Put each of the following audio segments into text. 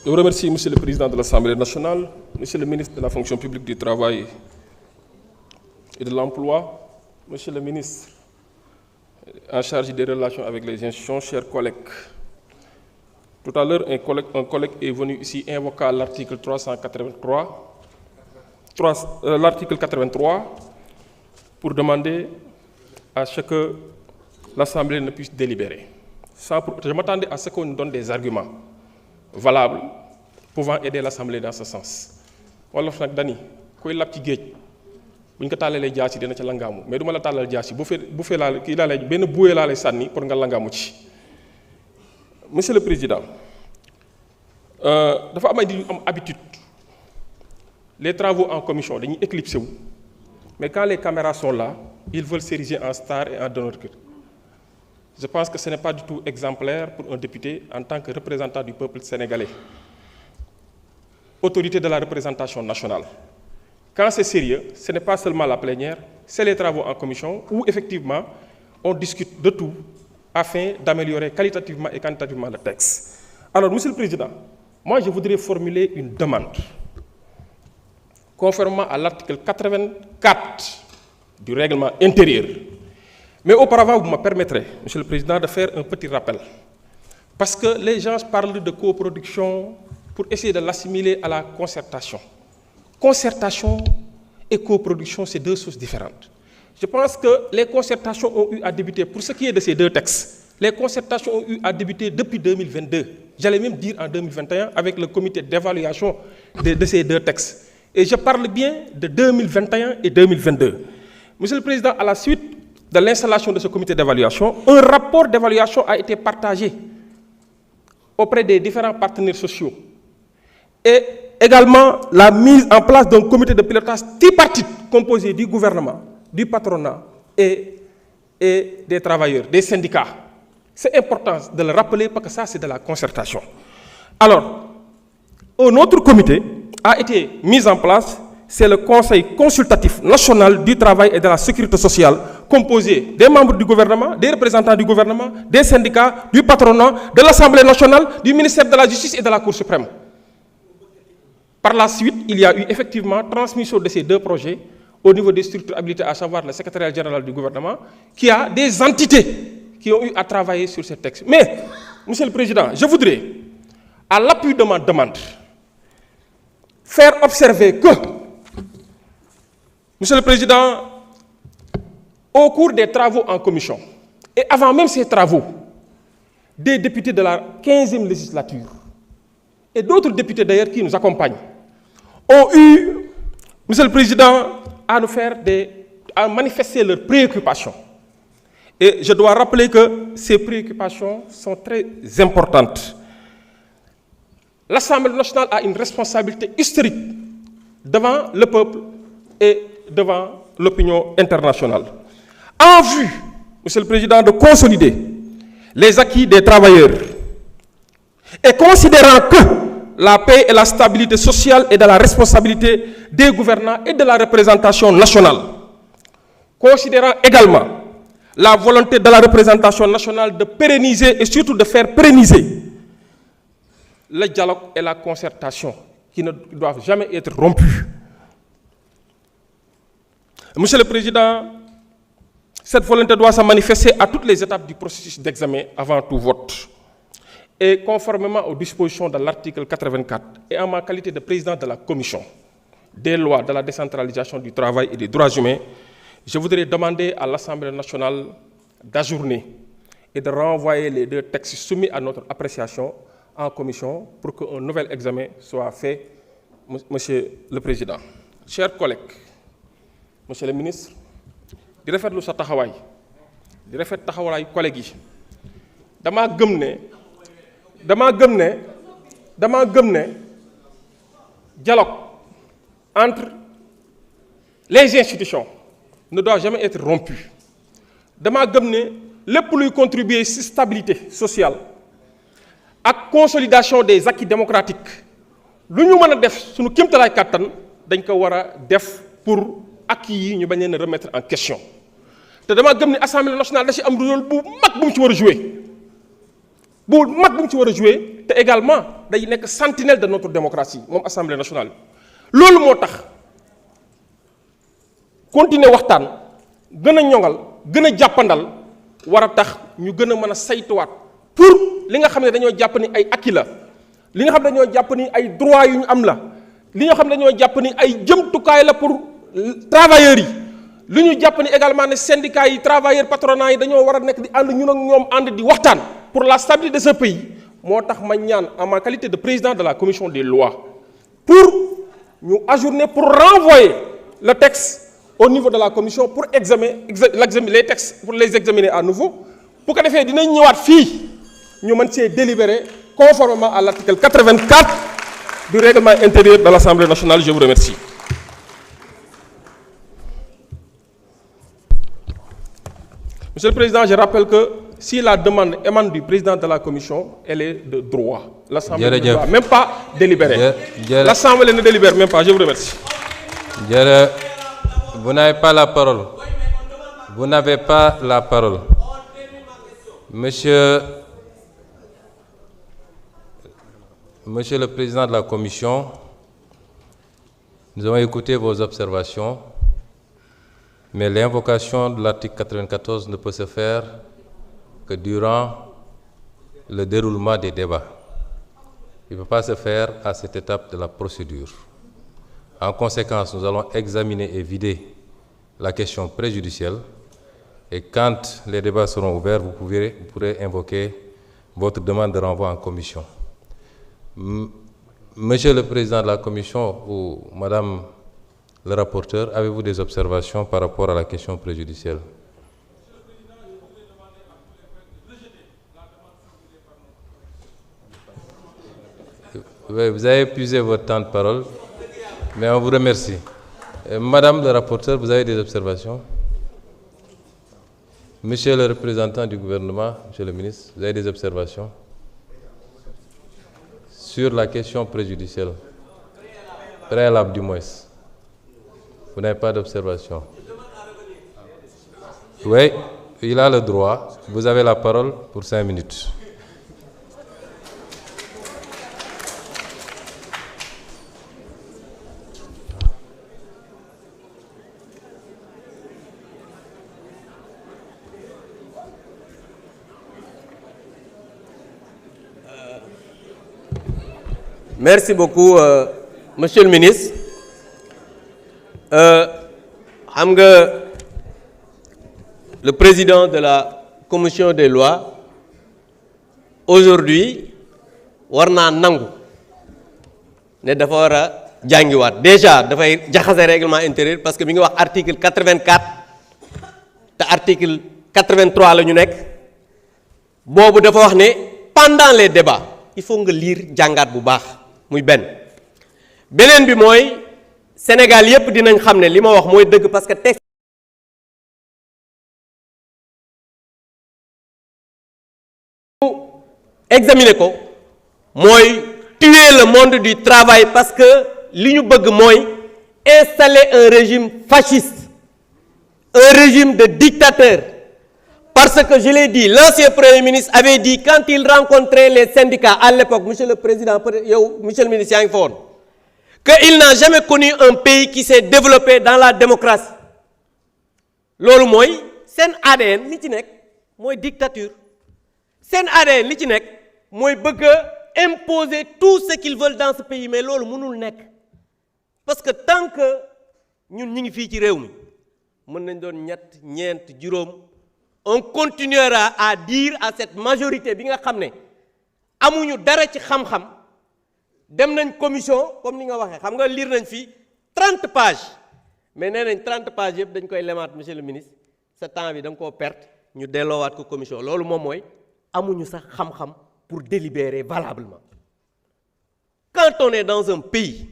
Je vous remercie, Monsieur le Président de l'Assemblée nationale, Monsieur le ministre de la fonction publique du Travail et de l'Emploi, Monsieur le ministre en charge des relations avec les institutions, chers collègues. Tout à l'heure, un collègue est venu ici invoquer l'article 83 pour demander à ce que l'Assemblée ne puisse délibérer. Je m'attendais à ce qu'on nous donne des arguments valables pouvant aider l'Assemblée dans ce sens. Wolof nag dani koy lab ci géej bu ñu ko tàllalee jaasi dina ca langaamu mais du ma la tàllal jaasi bu fee laa kii laa lay benn bouée laa lay sànni pour nga langaamu ci. Monsieur le Président, dafa am ay di am habitude les travaux en commission dañuy éclipsé wu mais quand les caméras sont là ils veulent s'ériger en star et en donneur de cœur. Je pense que ce n'est pas du tout exemplaire pour un député en tant que représentant du peuple sénégalais, autorité de la représentation nationale. Quand c'est sérieux, ce n'est pas seulement la plénière, c'est les travaux en commission où effectivement on discute de tout afin d'améliorer qualitativement et quantitativement le texte. Alors, Monsieur le Président, moi je voudrais formuler une demande. Conformément à l'article 84 du règlement intérieur. Mais auparavant, vous me permettrez, Monsieur le Président, de faire un petit rappel. Parce que les gens parlent de coproduction pour essayer de l'assimiler à la concertation. Concertation et coproduction, c'est deux choses différentes. Je pense que les concertations ont eu à débuter, pour ce qui est de ces deux textes, les concertations ont eu à débuter depuis 2022. J'allais même dire en 2021 avec le comité d'évaluation de ces deux textes. Et je parle bien de 2021 et 2022. Monsieur le Président, à la suite de l'installation de ce comité d'évaluation, un rapport d'évaluation a été partagé auprès des différents partenaires sociaux. Et également la mise en place d'un comité de pilotage tripartite composé du gouvernement, du patronat et des travailleurs, des syndicats. C'est important de le rappeler parce que ça, c'est de la concertation. Alors, un autre comité a été mis en place, c'est le Conseil consultatif national du travail et de la sécurité sociale, composé des membres du gouvernement, des représentants du gouvernement, des syndicats, du patronat, de l'Assemblée nationale, du ministère de la Justice et de la Cour suprême. Par la suite, il y a eu effectivement transmission de ces deux projets au niveau des structures habilitées, à savoir le secrétariat général du gouvernement, qui a des entités qui ont eu à travailler sur ces textes. Mais, Monsieur le Président, je voudrais, à l'appui de ma demande, faire observer que, Monsieur le Président, au cours des travaux en commission, et avant même ces travaux, des députés de la 15e législature, et d'autres députés d'ailleurs qui nous accompagnent, ont eu, Monsieur le Président, à manifester leurs préoccupations. Et je dois rappeler que ces préoccupations sont très importantes. L'Assemblée nationale a une responsabilité historique devant le peuple et devant l'opinion internationale. En vue, Monsieur le Président, de consolider les acquis des travailleurs et considérant que la paix et la stabilité sociale est de la responsabilité des gouvernants et de la représentation nationale, considérant également la volonté de la représentation nationale de pérenniser et surtout de faire pérenniser le dialogue et la concertation qui ne doivent jamais être rompus. Monsieur le Président, cette volonté doit se manifester à toutes les étapes du processus d'examen avant tout vote. Et conformément aux dispositions de l'article 84 et en ma qualité de président de la commission des lois de la décentralisation du travail et des droits humains, je voudrais demander à l'Assemblée nationale d'ajourner et de renvoyer les deux textes soumis à notre appréciation en commission pour qu'un nouvel examen soit fait, Monsieur le Président. Chers collègues, Monsieur le ministre, di rafetlu sa taxawaay di rafet taxawaayu collègues yi damaa gëm ne dialogue entre les institutions ne doit jamais être rompu. Damaa gëm ne lépp luy contribuer ci stabilité sociale ak consolidation des acquis démocratiques lu ñu mën a def suñu kéemtalaay kàttan dañ ko war a def pour acquis yi ñu bañ leen a remettre en question. te dama gëm ne Assemblée nationale da ci am rôle bu mag bu mu ci war a jouer te également day nekk sentinelle de notre démocratie moom Assemblée nationale. loolu moo tax continuer waxtaan gën a ñoŋal gën a jàppandal war a tax ñu gën a mën a saytuwaat pour li nga xam ne dañoo jàpp ni ay acquis la li nga xam ne dañoo jàpp ni ay droits yu ñu am la li nga xam ne dañoo jàpp ni ay jëmtukaay la pour travailleurs yi li ñu jàpp ni également ne syndicats yi travailleurs patronat yi dañoo war a nekk di ànd ñun ak ñoom ànd di waxtaan pour la stabilité de ce pays moo tax ma ñaan en ma qualité de président de la commission des lois pour ñu ajourner pour renvoyer le texte au niveau de la commission pour examiner les textes pour les examiner à nouveau bu ko defee dinañ ñëwaat fii ñu mën see délibérer conformément à l'article 84 du règlement intérieur de l'Assemblée nationale. Je vous remercie. Monsieur le Président, je rappelle que si la demande émane du président de la commission, elle est de droit. L'Assemblée ne doit même pas délibérer. L'Assemblée ne délibère même pas. Je vous remercie. Vous n'avez pas la parole. Vous n'avez pas la parole. Monsieur le Président de la Commission, nous avons écouté vos observations, mais l'invocation de l'article 94 ne peut se faire que durant le déroulement des débats. Il ne peut pas se faire à cette étape de la procédure. En conséquence, nous allons examiner et vider la question préjudicielle et quand les débats seront ouverts, vous pourrez invoquer votre demande de renvoi en commission. Monsieur le Président de la Commission ou Madame le rapporteur, avez-vous des observations par rapport à la question préjudicielle? Oui, vous avez épuisé votre temps de parole, mais on vous remercie. Madame le rapporteur, vous avez des observations? Monsieur le représentant du gouvernement, Monsieur le ministre, vous avez des observations? Sur la question préjudicielle, préalable du moins, vous n'avez pas d'observation? Oui, il a le droit. Vous avez la parole pour 5 minutes. Merci beaucoup, Monsieur le ministre. Le président de la commission des lois, aujourd'hui, warna nangu ne dafa war a jàngiwaat déjà dafay jaxase règlement intérieur parce que mi ngi wax article 84 te article 83 la ñu nekk boobu dafa wax ne pendant les débats il faut nga lire jàngaat bu baax. muy benn beneen bi mooy Sénégal yépp dinañ xam ne li ma wax mooy dëgg parce que texte examiner ko mooy tuer le monde du travail parce que li ñu bëgg mooy installer un régime fasciste, un régime de dictateur. Parce que je l'ai dit, l'ancien Premier ministre avait dit quand il rencontrait les syndicats à l'époque, Monsieur le Président, Monsieur le ministre, qu'il n'a jamais connu un pays qui s'est développé dans la démocratie. Lolu moy sen ADN li ci nek moy dictature. Sen ADN li ci nek moy bëgg imposer tout ce qu'ils veulent dans ce pays mais lolu mënul nek. Parce que tant que ñun ñi ngi fi ci réew mi mën nañ doon ñett ñeent juróom on continuera à dire à cette majorité bi nga xam ne amuñu dara ci xam-xam dem nañ commission comme ni nga waxee xam nga lire nañ fi 30 pages mais nee nañ 30 pages yëpp dañ koy lemaat monsieur le ministre ce temps bi da nga koo perte ñu delloowaat ko commission loolu moom mooy amuñu sax xam-xam pour délibérer valablement. Quand on est dans un pays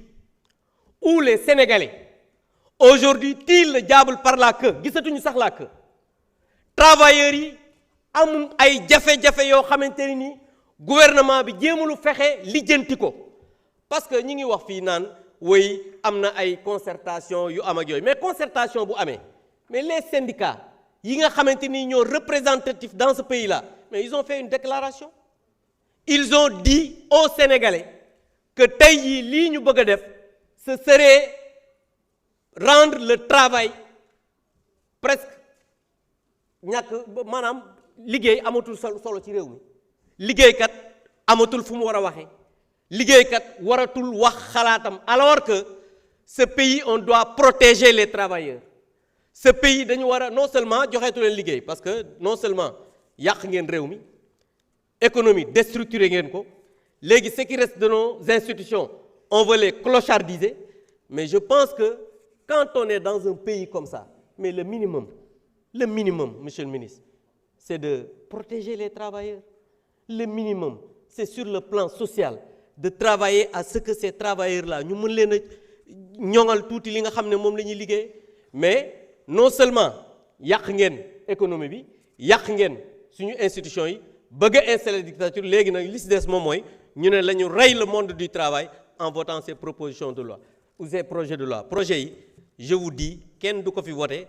où les Sénégalais aujourd'hui tirent le diable par la queue gisatuñu sax la queue. Travailleurs yi am ay jafe-jafe yoo xamante ni gouvernement bi jéemalu fexe lijjanti ko parce que ñi ngi wax fii naan woy am na ay concertation yu am ak yooyu mais concertation bu amee mais les syndicats yi nga xamante ni ñoo représentatifs dans ce pays là mais ils ont fait une déclaration ils ont dit aux Sénégalais que tey jii lii ñu bëgg a def ce serait rendre le travail presque ñàkk maanaam liggéey amatul solo ci réew mi liggéeykat amatul fu mu war a waxee liggéeykat waratul wax xalaatam alors que ce pays on doit protéger les travailleurs ce pays dañu war a non seulement joxeetu leen liggéey parce que non seulement yàq ngeen réew mi économie déstructuré ngeen ko léegi ce qui reste de nos institutions on veut les clochardiser mais je pense que quand on est dans un pays comme ça mais le minimum monsieur le ministre c'est de protéger les travailleurs le minimum c'est sur le plan social de travailler à ce que ces travailleurs là ñu mën leen a ñoŋal tuuti li nga xam ne moom la ñuy liggéey mais non seulement yàq ngeen économie bi yàq ngeen suñu institution yi bëgg a installer dictature léegi nag li ci des moom mooy ñu ne la ñu rey le monde du travail en votant ces propositions de loi ou ces projets de loi projet yi je vous dis kenn du ko fi voté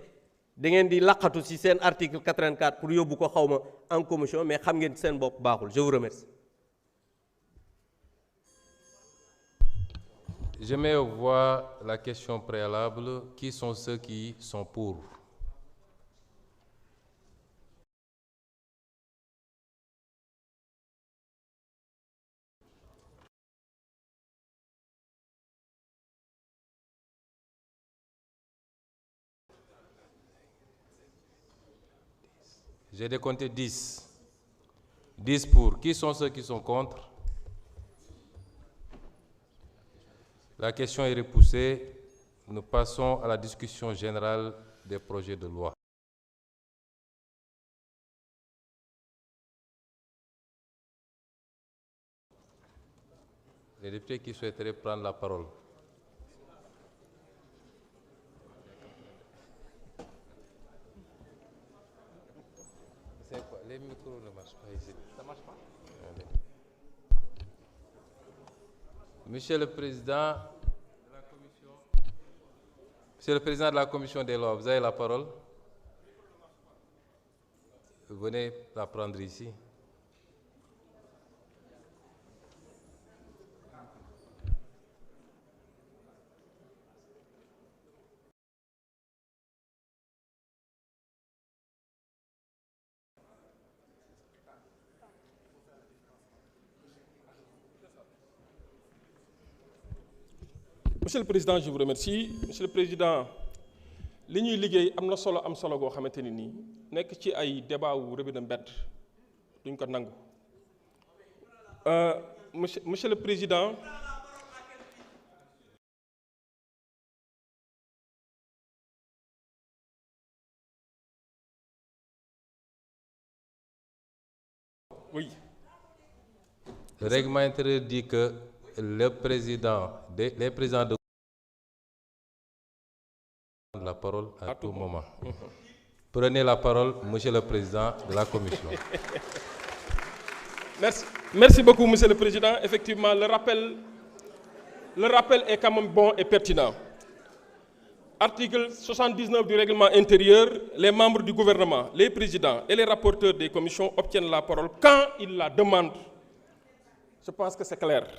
da ngeen di laqatu ci seen article 84 pour yóbbu ko xawma en commission mais xam ngeen seen bopp baaxul je vous remercie. Je mets aux voix la question préalable. Qui sont ceux qui sont pour? J'ai décompté 10. 10 pour. Qui sont ceux qui sont contre? La question est repoussée. Nous passons à la discussion générale des projets de loi. Les députés qui souhaiteraient prendre la parole. C'est quoi? Les micros ne marchent pas ici. Ça marche pas? Allez. Monsieur le Président de la Commission des lois, vous avez la parole. Venez la prendre ici. Monsieur le Président, je vous remercie. Monsieur le Président, li ñuy liggéey am na solo goo xamante ni nii nekk ci ay débat wu revue de mbedd duñ ko nangu. Monsieur le Président. Oui. Le règlement intérieur dit que les présidents de la parole à tout moment. Prenez la parole, Monsieur le Président de la Commission. Merci beaucoup, Monsieur le Président. Effectivement, le rappel est quand même bon et pertinent. Article 79 du règlement intérieur, les membres du gouvernement, les présidents et les rapporteurs des commissions obtiennent la parole quand ils la demandent. Je pense que c'est clair.